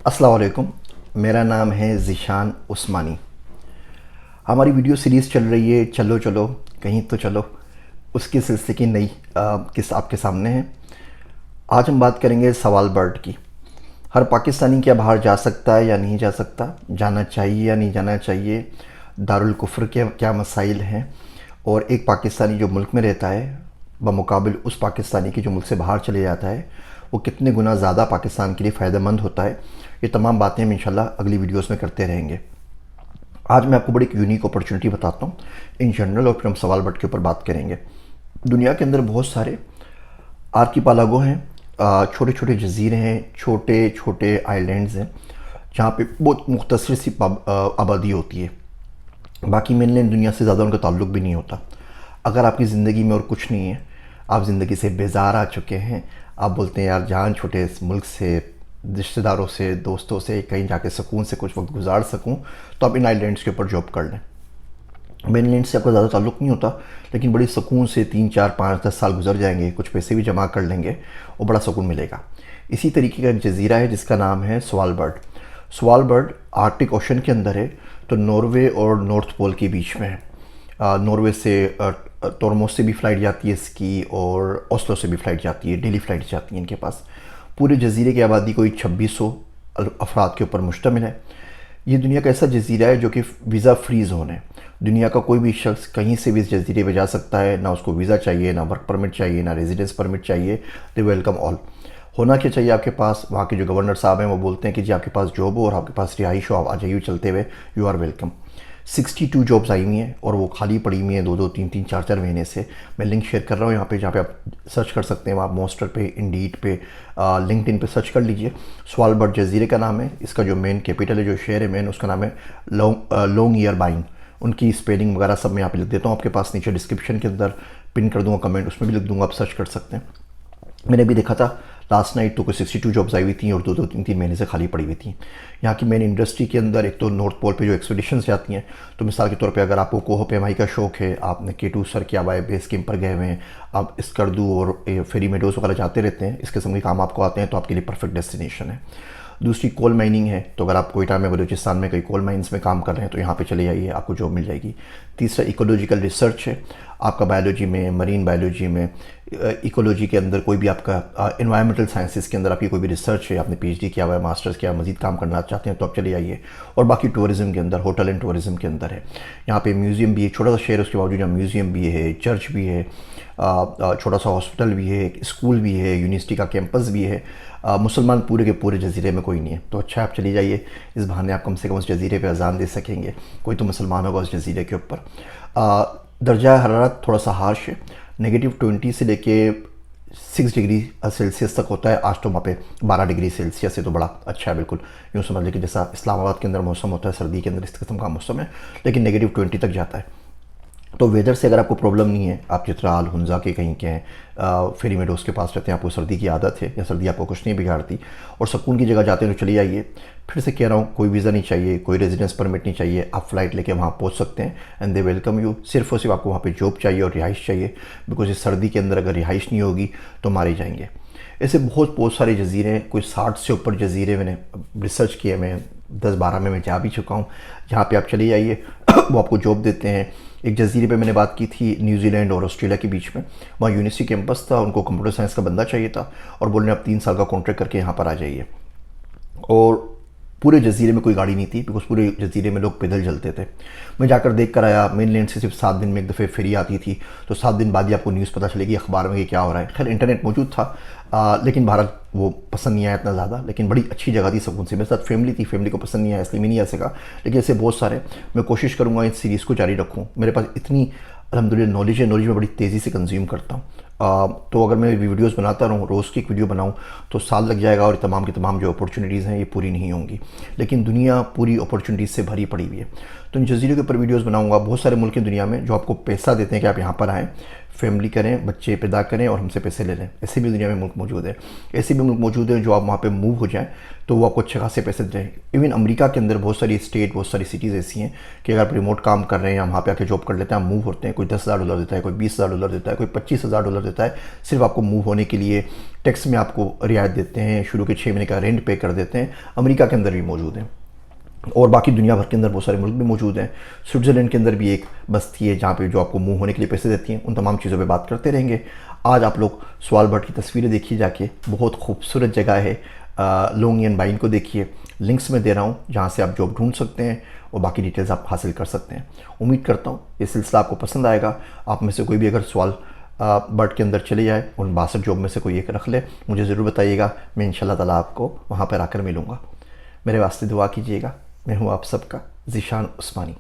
अस्सलाम वालेकुम। मेरा नाम है ज़ीशान उस्मानी। हमारी वीडियो सीरीज़ चल रही है चलो चलो कहीं तो चलो, उसके सिलसिले की नई किस आपके सामने है। आज हम बात करेंगे सवाल बर्ड की। हर पाकिस्तानी क्या बाहर जा सकता है या नहीं जा सकता, जाना चाहिए या नहीं जाना चाहिए, दारुल कुफ्र के क्या मसाइल हैं, और एक पाकिस्तानी जो मुल्क में रहता है बमुकाबिल उस पाकिस्तानी की जो मुल्क से बाहर चले जाता है वो कितने गुना ज़्यादा पाकिस्तान के लिए फ़ायदेमंद होता है। ये तमाम बातें हम इंशाल्लाह अगली वीडियोस में करते रहेंगे। आज मैं आपको बड़ी एक यूनिक अपॉर्चुनिटी बताता हूँ इन जनरल, और फिर हम सवाल बट के ऊपर बात करेंगे। दुनिया के अंदर बहुत सारे आर्किपेलागो हैं, छोटे छोटे जजीरे हैं, छोटे छोटे आइलैंड्स हैं जहाँ पे बहुत मुख्तसर सी आबादी होती है। बाकी मेनलैंड दुनिया से ज़्यादा उनका ताल्लुक़ भी नहीं होता। अगर आपकी ज़िंदगी में और कुछ नहीं है, आप ज़िंदगी से बेजार आ चुके हैं, आप बोलते हैं यार जान छोटे इस मुल्क से, रिश्तेदारों से, दोस्तों से कहीं जाके सुकून से कुछ वक्त गुजार सकूं, तो आप इन आइलैंड्स के ऊपर जॉब कर लें। मेनलैंड से आपका ज़्यादा ताल्लुक़ नहीं होता, लेकिन बड़ी सुकून से 3 4 5 10 साल गुजर जाएंगे, कुछ पैसे भी जमा कर लेंगे और बड़ा सुकून मिलेगा। इसी तरीके का एक जजीरा है जिसका नाम है स्वालबर्ड। स्वालबर्ड आर्कटिक ओशन के अंदर है, तो नॉर्वे और नॉर्थ पोल के बीच में है। नॉर्वे से टोरमोस से भी फ़्लाइट जाती है इसकी, और ओस्लो से भी फ़्लाइट जाती है, डेली फ़्लाइट जाती है इनके पास। पूरे जजीरे की आबादी कोई 2600 अफराद के ऊपर मुश्तमिल है। ये दुनिया का ऐसा जजीरा है जो कि वीज़ा फ्री ज़ोन है। दुनिया का कोई भी शख्स कहीं से भी इस जजीरे पे जा सकता है, ना उसको वीज़ा चाहिए, ना वर्क परमिट चाहिए, ना रेजिडेंस परमिट चाहिए। दे वेलकम ऑल। होना क्या चाहिए आपके पास, वहाँ के जो गवर्नर साहब हैं वो बोलते हैं कि जी आपके पास जॉब हो और आपके पास रिहाइश हो, आप आ जाइए चलते हुए, यू आर वेलकम। 62 जॉब्स आई हुई हैं और वो खाली पड़ी हुई हैं 2 2 3 3 4 4 महीने से। मैं लिंक शेयर कर रहा हूँ यहाँ पे, जहाँ पे आप सर्च कर सकते हैं। आप मोस्टर पे, इंडीड पे, लिंक्डइन पे सर्च कर लीजिए। स्वालबर्ड जजीरे का नाम है। इसका जो मेन कैपिटल है, जो शहर है मेन, उसका नाम है लोंगियरबाइन। उनकी स्पेलिंग वगैरह सब मैं यहाँ पे लिख देता हूँ आपके पास, नीचे डिस्क्रिप्शन के अंदर पिन कर दूँगा, कमेंट उसमें भी लिख दूँगा, आप सर्च कर सकते हैं। मैंने भी देखा था लास्ट नाइट, तो कोई 62 जॉब्स आई हुई थी और 2 2 3 3 महीने से खाली पड़ी हुई थी। यहाँ की मेन इंडस्ट्री के अंदर एक तो नॉर्थ पोल पे जो एक्सपीडिशंस जाती हैं, तो मिसाल के तौर पे अगर आपको कोहो पेमाई का शौक़ है, आपने K2 सर किया हुआ है, बेस कैंप पर गए हुए हैं, आप स्कर्दू और फेरी मेडोज़ वगैरह जाते रहते हैं, इस किस्म के काम आपको आते हैं, तो आपके लिए परफेक्ट डेस्टिनेशन है। दूसरी कोल माइनिंग है, तो अगर आप कोयटा में, बलूचिस्तान में कई कोल माइंस में काम कर रहे हैं तो यहाँ पे चले जाइए, आपको जॉब मिल जाएगी। तीसरा इकोलॉजिकल रिसर्च है। आपका बायोलॉजी में, मरीन बायोलॉजी में, इकोलॉजी के अंदर कोई भी आपका एनवायरमेंटल साइंसेस के अंदर आपकी कोई भी रिसर्च है, आपने PhD किया हुआ है, मास्टर्स किया, मजीद काम करना चाहते हैं तो आप चले जाइए। और बाकी टूरिज़्म के अंदर, होटल एंड टूरिज़्म के अंदर है। यहाँ पे म्यूज़ियम भी है, छोटा सा शहर उसके बावजूद यहाँ म्यूज़ियम भी है, चर्च भी है, छोटा सा हॉस्पिटल भी है, स्कूल भी है, यूनिवर्सिटी का कैंपस भी है। मुसलमान पूरे के पूरे जजीरे में कोई नहीं है, तो अच्छा आप चली जाइए। इस बहाने आप कम से कम उस जजीरे पे अजान दे सकेंगे, कोई तो मुसलमान होगा उस जजीरे के ऊपर। दर्जा हरारत थोड़ा सा हार्श है, -20 से लेके 6 डिग्री सेल्सियस तक होता है। आज तो वहाँ पे 12 डिग्री सेल्सियस है, तो बड़ा अच्छा है। बिल्कुल यूँ समझ लीजिए कि जैसा इस्लामाबाद के अंदर मौसम होता है सर्दी के अंदर, इस किस्म का मौसम है, लेकिन -20 तक जाता है। तो वेदर से अगर आपको प्रॉब्लम नहीं है, आप चित्राल हुंजा के कहीं के हैं, फेरी मेडोज़ के पास रहते हैं, आपको सर्दी की आदत है या सर्दी आपको कुछ नहीं बिगाड़ती और सुकून की जगह जाते हैं, तो चली जाइए। फिर से कह रहा हूँ, कोई वीज़ा नहीं चाहिए, कोई रेजिडेंस परमिट नहीं चाहिए, आप फ़्लाइट लेके वहाँ पहुँच सकते हैं एंड दे वेलकम यू। सिर्फ और सिर्फ आपको वहाँ पे जॉब चाहिए और रिहाइश चाहिए, बिकॉज इस सर्दी के अंदर अगर रिहाइश नहीं होगी तो मारे जाएंगे। ऐसे बहुत बहुत सारे जजीरे हैं, कोई 60 से ऊपर जजीरे मैंने रिसर्च किए, मैं 10 12 में मैं जा भी चुका हूँ, जहाँ पे आप चले जाइए वो आपको जॉब देते हैं। एक जजीरे पे मैंने बात की थी न्यूजीलैंड और ऑस्ट्रेलिया के बीच में, वहाँ यूनिवर्सिटी कैंपस था, उनको कंप्यूटर साइंस का बंदा चाहिए था और बोलने आप 3 साल का कॉन्ट्रैक्ट करके यहाँ पर आ जाइए। और पूरे जजीरे में कोई गाड़ी नहीं थी, बिकॉज पूरे जजीरे में लोग पैदल चलते थे। मैं जाकर देख कर आया, मेनलैंड से सिर्फ 7 दिन में एक दफ़े फेरी आती थी, तो 7 दिन बाद ही आपको न्यूज़ पता चलेगी अखबार में कि क्या हो रहा है। खैर इंटरनेट मौजूद था, लेकिन भारत वो पसंद नहीं आया इतना ज़्यादा, लेकिन बड़ी अच्छी जगह थी, सुकून से। मेरे साथ फैमिली थी, फैमिली को पसंद नहीं आया इसलिए मैं नहीं आ सका, लेकिन ऐसे बहुत सारे। मैं कोशिश करूँगा इस सीरीज़ को जारी रखूँ। मेरे पास इतनी अल्हम्दुलिल्लाह नॉलेज है, नॉलेज में बड़ी तेज़ी से कंज्यूम करता हूँ। तो अगर मैं वीडियोस बनाता रहूँ, रोज़ की एक वीडियो बनाऊँ, तो साल लग जाएगा और तमाम की तमाम जो अपॉर्चुनिटीज़ हैं ये पूरी नहीं होंगी। लेकिन दुनिया पूरी अपॉर्चुनिटीज़ से भरी पड़ी हुई है, तो इन जजीरों के ऊपर वीडियोस बनाऊंगा। बहुत सारे मुल्क हैं दुनिया में जो आपको पैसा देते हैं कि आप यहाँ पर आएँ, फैमिली करें, बच्चे पैदा करें और हमसे पैसे ले लें। ऐसे भी दुनिया में मुल्क मौजूद है। ऐसे भी मुल्क मौजूद हैं जो आप वहाँ पे मूव हो जाएं तो वो आपको अच्छे खासे पैसे दें। इवन अमेरिका के अंदर बहुत सारी स्टेट, बहुत सारी सिटीज़ ऐसी हैं कि अगर आप रिमोट काम कर रहे हैं, वहाँ पे आके जॉब कर लेते हैं, आप मूव होते हैं, कोई $10,000 देता है, कोई $20,000 देता है, कोई $25,000 देता है, सिर्फ आपको मूव होने के लिए। टैक्स में आपको रियायत देते हैं, शुरू के 6 महीने का रेंट पे कर देते हैं। अमेरिका के अंदर भी मौजूद हैं और बाकी दुनिया भर के अंदर बहुत सारे मुल्क भी मौजूद हैं। स्विट्ज़रलैंड के अंदर भी एक बस्ती है जहाँ पे जो आपको मूव होने के लिए पैसे देती हैं। उन तमाम चीज़ों पे बात करते रहेंगे। आज आप लोग स्वालबर्ड की तस्वीरें देखिए जाके, बहुत खूबसूरत जगह है। लोंग बाइन को देखिए, लिंक्स में दे रहा हूँ जहाँ से आप जॉब ढूंढ सकते हैं और बाकी डिटेल्स आप हासिल कर सकते हैं। उम्मीद करता हूँ ये सिलसिला आपको पसंद आएगा। आप में से कोई भी अगर सवाल बर्ड के अंदर चले जाए, उन 62 जॉब में से कोई एक रख ले, मुझे ज़रूर बताइएगा। मैं इंशाल्लाह ताला आपको वहाँ पर आकर मिलूँगा। मेरे वास्ते दुआ कीजिएगा। मैं हूँ आप सबका ज़ीशान उस्मानी।